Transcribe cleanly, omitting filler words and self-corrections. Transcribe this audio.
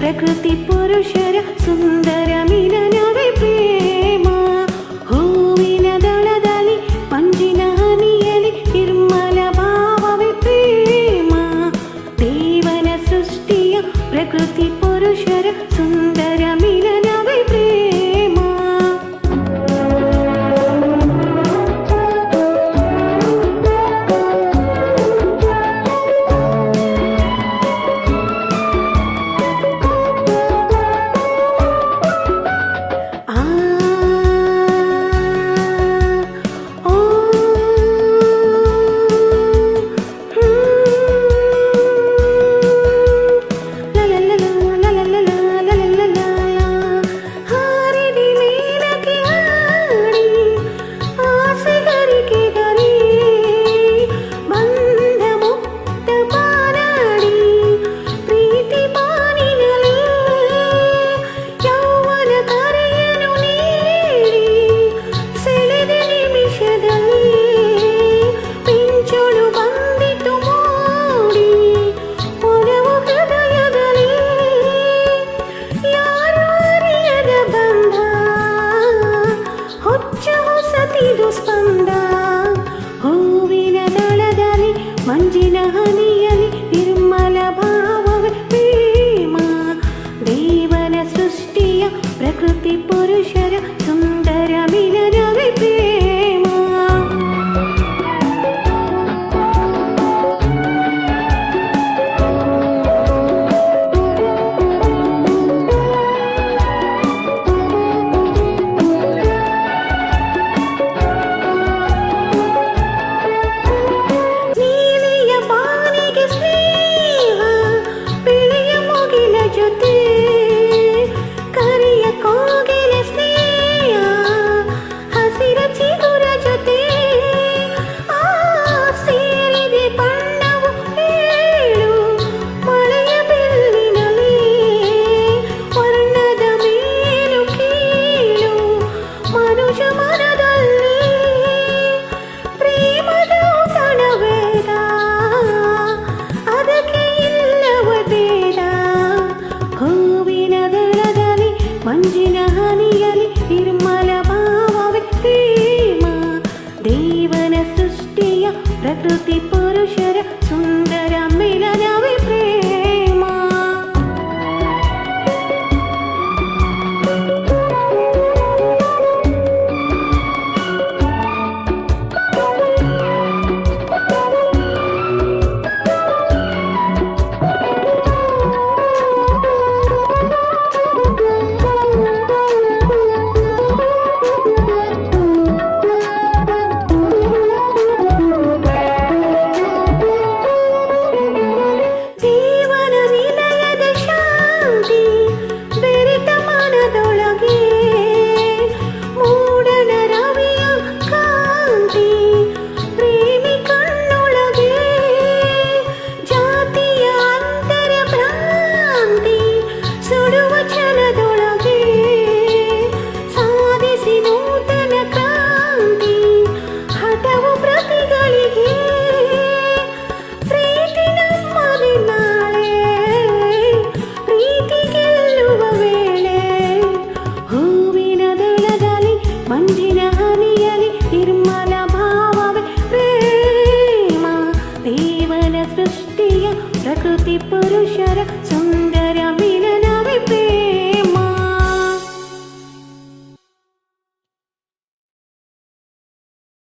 ಪ್ರಕೃತಿ ಪುರುಷರ ಸುಂದರ ಮಿಲನವೇ ಪ್ರೇಮ. ಹೂವಿನ ದಳದಲ್ಲಿ ಮಂಜಿನ ಹನಿಯಲಿ ನಿರ್ಮಲ ಭಾವವೇ ಪ್ರೇಮ. ದೇವನ ಸೃಷ್ಟಿಯ ಪ್ರಕೃತಿ ಪುರುಷರ ಸುಂದರ ಮಿಲನವೇ ಪ್ರೇಮ. ಸ್ಪಂದ ಹೂವಿನ ದಳದಲ್ಲಿ ಮಂಜಿನ ಹನಿಯಲಿ ನಿರ್ಮಲ ಭಾವವೇ ಪ್ರೇಮ. ದೇವನ ಸೃಷ್ಟಿಯ ಪ್ರಕೃತಿ ಪುರುಷರ ಸುಂದರ ಮಿಲನವೇ ಪ್ರೇಮ. ಮಂಜಿನ ಹನಿಯಲಿ ನಿರ್ಮಲ ಭಾವವೇ ಪ್ರೇಮ. ದೇವನ ಸೃಷ್ಟಿಯ ಪ್ರಕೃತಿ ಪುರುಷರ ಸುಂದರ ಮಿಲನವೇ ಪ್ರೇಮ. ಮಂಜಿನ ಹನಿಯಲಿ ನಿರ್ಮಲ ಭಾವವೇ ಪ್ರೇಮ. ದೇವನ ಸೃಷ್ಟಿಯ ಪ್ರಕೃತಿ ಪುರುಷರ ಸುಂದರ